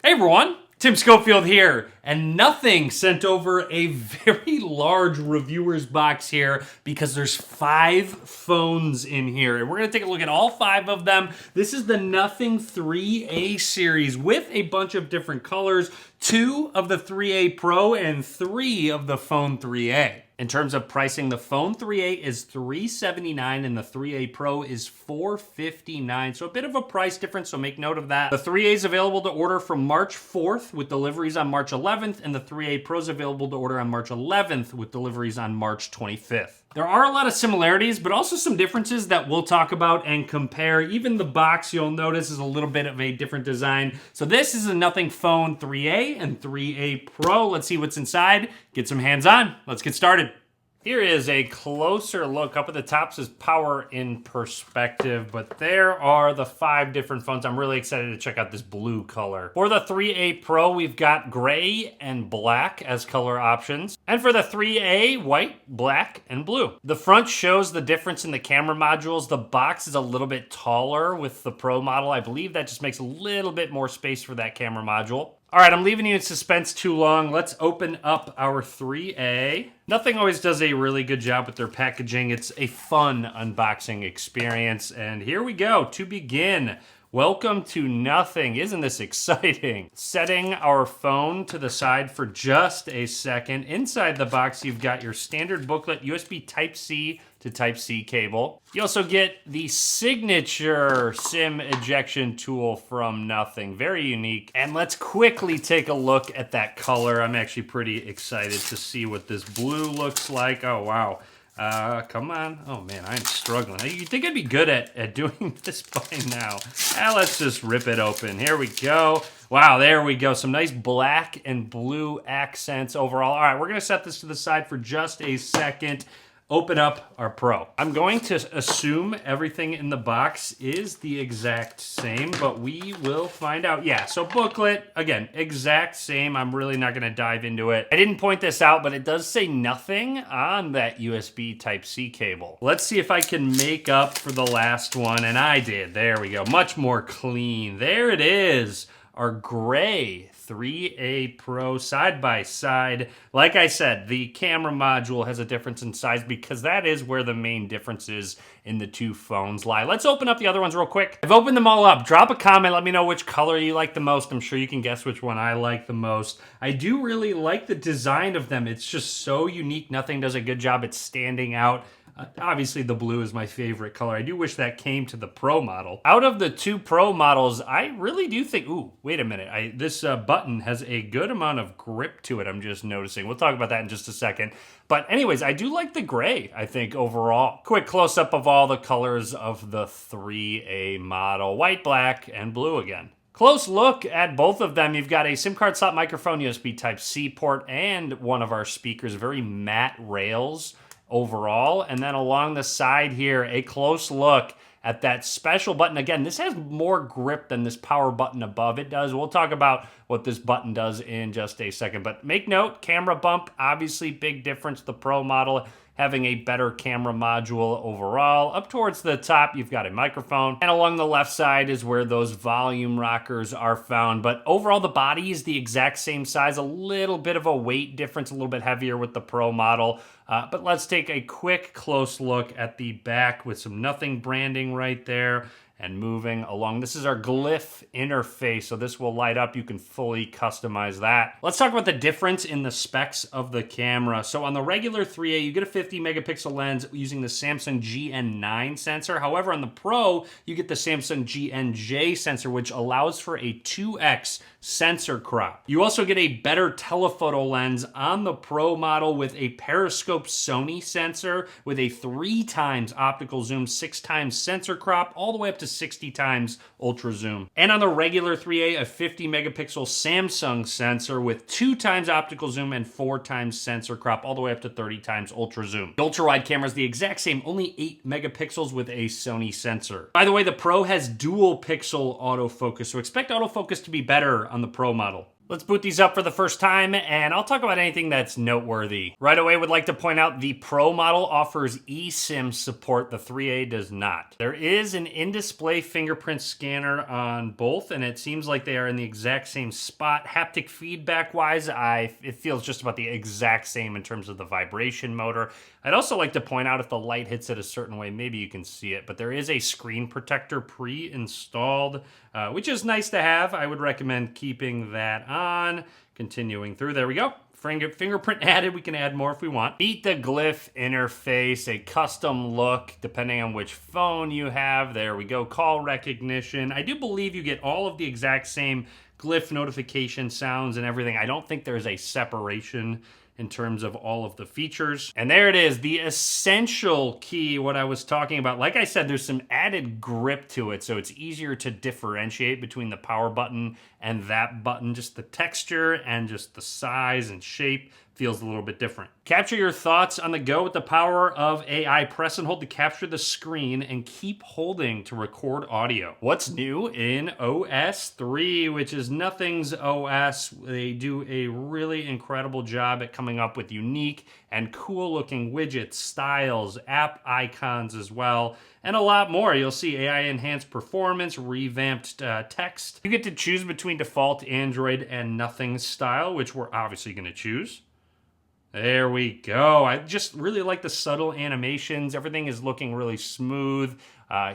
Hey everyone, Tim Schofield here, and Nothing sent over a very large reviewer's box here because there's 5 phones in here, and we're going to take a look at all 5 of them. This is the Nothing 3A series with a bunch of different colors, 2 of the 3A Pro and 3 of the Phone 3A. In terms of pricing, the Phone 3A is $379 and the 3A Pro is $459. So a bit of a price difference, so make note of that. The 3A is available to order from March 4th with deliveries on March 11th, and the 3A Pro is available to order on March 11th with deliveries on March 25th. There are a lot of similarities, but also some differences that we'll talk about and compare. Even the box, you'll notice, is a little bit of a different design. So this is a Nothing Phone 3A and 3A Pro. Let's see what's inside. Get some hands on. Let's get started. Here is a closer look. Up at the top says power in perspective, but there are the 5 different phones. I'm really excited to check out this blue color. For the 3A Pro, we've got gray and black as color options. And for the 3A, white, black, and blue. The front shows the difference in the camera modules. The box is a little bit taller with the Pro model. I believe that just makes a little bit more space for that camera module. All right, I'm leaving you in suspense too long. Let's open up our 3A. Nothing always does a really good job with their packaging. It's a fun unboxing experience. And here we go. To begin, welcome to Nothing. Isn't this exciting? Setting our phone to the side for just a second. Inside the box, you've got your standard booklet, USB Type-C to Type-C cable. You also get the signature SIM ejection tool from Nothing. Very unique. And let's quickly take a look at that color. I'm actually pretty excited to see what this blue looks like. Oh, wow. Come on. Oh man, I'm struggling. You'd think I'd be good at doing this by now. Let's just rip it open. Here we go. Wow, there we go. Some nice black and blue accents overall. All right, we're gonna set this to the side for just a second. Open up our Pro. I'm going to assume everything in the box is the exact same, but we will find out. Yeah, so booklet, again, exact same. I'm really not gonna dive into it. I didn't point this out, but it does say Nothing on that USB Type-C cable. Let's see if I can make up for the last one, and I did. There we go, much more clean. There it is, our gray 3A Pro side by side. Like I said, the camera module has a difference in size because that is where the main differences in the 2 phones lie. Let's open up the other ones real quick. I've opened them all up. Drop a comment, let me know which color you like the most. I'm sure you can guess which one I like the most. I do really like the design of them. It's just so unique. Nothing does a good job at standing out. Obviously, the blue is my favorite color. I do wish that came to the Pro model. Out of the 2 Pro models, I really do think, ooh, wait a minute. This button has a good amount of grip to it, I'm just noticing. We'll talk about that in just a second. But anyways, I do like the gray, I think, overall. Quick close-up of all the colors of the 3A model. White, black, and blue again. Close look at both of them. You've got a SIM card slot microphone, USB Type-C port, and one of our speakers. Very matte rails overall. And then along the side here, a close look at that special button. Again, this has more grip than this power button above it does. We'll talk about what this button does in just a second. But make note, camera bump, obviously big difference. The Pro model having a better camera module overall. Up towards the top, you've got a microphone. And along the left side is where those volume rockers are found. But overall, the body is the exact same size. A little bit of a weight difference, a little bit heavier with the Pro model. But let's take a quick close look at the back with some Nothing branding right there. And moving along, this is our glyph interface, so this will light up. You can fully customize that. Let's talk about the difference in the specs of the camera. So on the regular 3A, you get a 50 megapixel lens using the Samsung GN9 sensor. However, on the Pro, you get the Samsung GNJ sensor, which allows for a 2x sensor crop. You also get a better telephoto lens on the Pro model with a periscope Sony sensor with a 3 times optical zoom, 6 times sensor crop, all the way up to 60 times ultra zoom. And on the regular 3A, a 50 megapixel Samsung sensor with 2 times optical zoom and 4 times sensor crop, all the way up to 30 times ultra zoom. The ultra wide camera is the exact same, only 8 megapixels with a Sony sensor. By the way, the Pro has dual pixel autofocus, so expect autofocus to be better on the Pro model. Let's boot these up for the first time, and I'll talk about anything that's noteworthy. Right away, would like to point out the Pro model offers eSIM support. The 3A does not. There is an in-display fingerprint scanner on both, and it seems like they are in the exact same spot. Haptic feedback-wise, it feels just about the exact same in terms of the vibration motor. I'd also like to point out if the light hits it a certain way, maybe you can see it, but there is a screen protector pre-installed, which is nice to have. I would recommend keeping that on. Continuing through, there we go. Fingerprint added, we can add more if we want. Meet the Glyph interface, a custom look depending on which phone you have. There we go, call recognition. I do believe you get all of the exact same Glyph notification sounds and everything. I don't think there's a separation in terms of all of the features. And there it is, the essential key, what I was talking about. Like I said, there's some added grip to it, so it's easier to differentiate between the power button and that button. Just the texture and just the size and shape feels a little bit different. Capture your thoughts on the go with the power of AI. Press and hold to capture the screen and keep holding to record audio. What's new in OS 3, which is Nothing's OS. They do a really incredible job at coming up with unique and cool looking widgets, styles, app icons as well, and a lot more. You'll see AI enhanced performance, revamped text. You get to choose between default Android and Nothing style, which we're obviously gonna choose. There we go. I just really like the subtle animations. Everything is looking really smooth.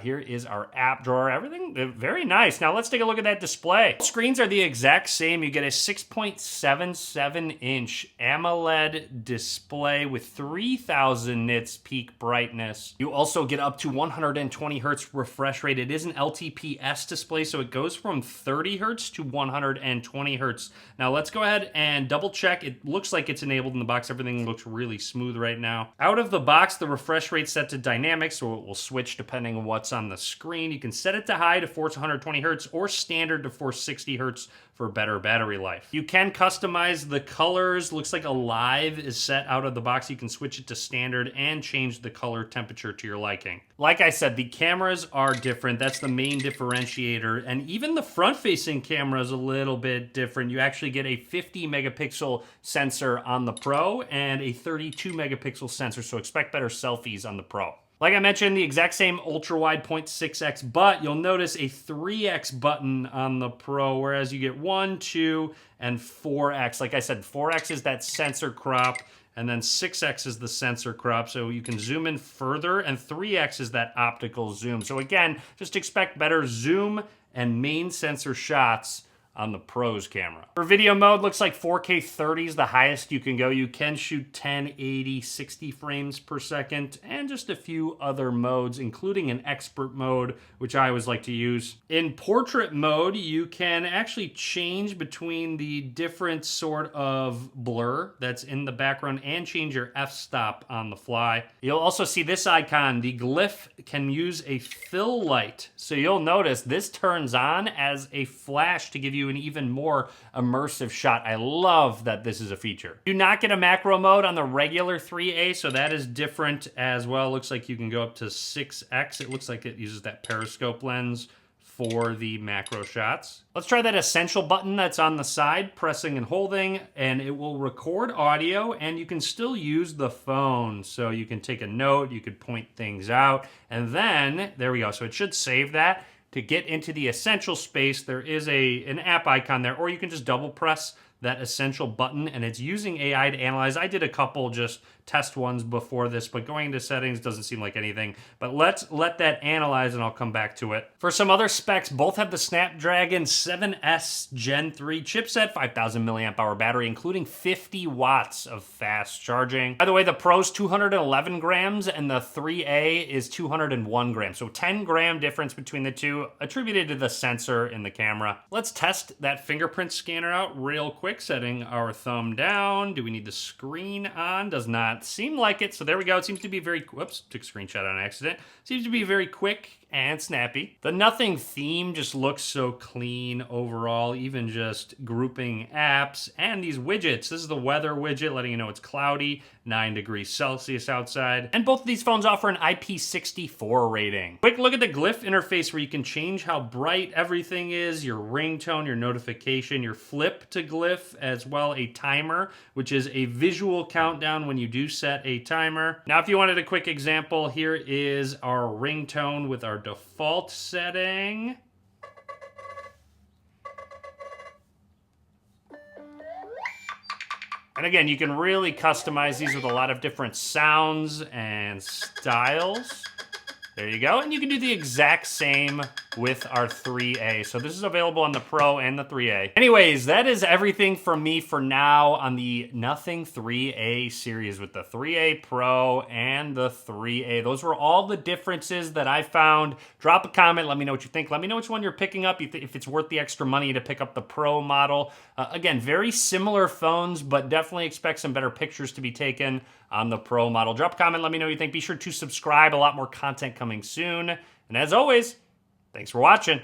Here is our app drawer. Everything very nice. Now let's take a look at that display. Screens are the exact same. You get a 6.77-inch AMOLED display with 3000 nits peak brightness. You also get up to 120 hertz refresh rate. It is an LTPS display, so it goes from 30 hertz to 120 hertz. Now let's go ahead and double check. It looks like it's enabled in the box. Everything looks really smooth right now. Out of the box, the refresh rate's set to dynamic, so it will switch depending on what's on the screen. You can set it to high to force 120 hertz or standard to force 60 hertz for better battery life. You can customize the colors. Looks like Alive is set out of the box. You can switch it to standard and change the color temperature to your liking. Like I said, the cameras are different. That's the main differentiator. And even the front-facing camera is a little bit different. You actually get a 50 megapixel sensor on the Pro and a 32 megapixel sensor, so expect better selfies on the Pro. Like I mentioned, the exact same ultra-wide 0.6x, but you'll notice a 3x button on the Pro, whereas you get 1, 2, and 4x. Like I said, 4x is that sensor crop, and then 6x is the sensor crop, so you can zoom in further, and 3x is that optical zoom. So again, just expect better zoom and main sensor shots on the Pro's camera. For video mode, looks like 4K 30 is the highest you can go. You can shoot 1080, 60 frames per second, and just a few other modes, including an expert mode, which I always like to use. In portrait mode, you can actually change between the different sort of blur that's in the background and change your f-stop on the fly. You'll also see this icon. The Glyph can use a fill light. So you'll notice this turns on as a flash to give you an even more immersive shot. I love that this is a feature. Do not get a macro mode on the regular 3A, so that is different as well. Looks like you can go up to 6x. It looks like it uses that periscope lens for the macro shots. Let's try that essential button that's on the side, pressing and holding, and it will record audio, and you can still use the phone. So you can take a note, you could point things out, and then, there we go. So it should save that. To get into the essential space, there is an app icon there, or you can just double press that essential button, and it's using AI to analyze. I did a couple just test ones before this, but going into settings doesn't seem like anything. But let's let that analyze, and I'll come back to it. For some other specs, both have the Snapdragon 7S Gen 3 chipset, 5,000 milliamp hour battery, including 50 watts of fast charging. By the way, the Pro's 211 grams, and the 3A is 201 grams. So 10 gram difference between the two, attributed to the sensor in the camera. Let's test that fingerprint scanner out real quick, setting our thumb down. Do we need the screen on? Does not seem like it. So there we go. It seems to be very, whoops, took a screenshot on accident. Seems to be very quick and snappy. The Nothing theme just looks so clean overall, even just grouping apps and these widgets. This is the weather widget letting you know it's cloudy, 9 degrees Celsius outside. And both of ththese phones offer an IP64 rating. Quick look at the glyph interface where you can change how bright everything is, your ringtone, your notification, your flip to glyph, as well a timer, which is a visual countdown when you do set a timer. Now, if you wanted a quick example, here is our ringtone with our default setting. And again, you can really customize these with a lot of different sounds and styles. There you go. And you can do the exact same with our 3A. So this is available on the Pro and the 3A. Anyways, that is everything from me for now on the Nothing 3A series with the 3A Pro and the 3A. Those were all the differences that I found. Drop a comment. Let me know what you think. Let me know which one you're picking up, if it's worth the extra money to pick up the Pro model. Again, very similar phones, but definitely expect some better pictures to be taken on the Pro model. Drop a comment. Let me know what you think. Be sure to subscribe. A lot more content coming soon. And as always, thanks for watching.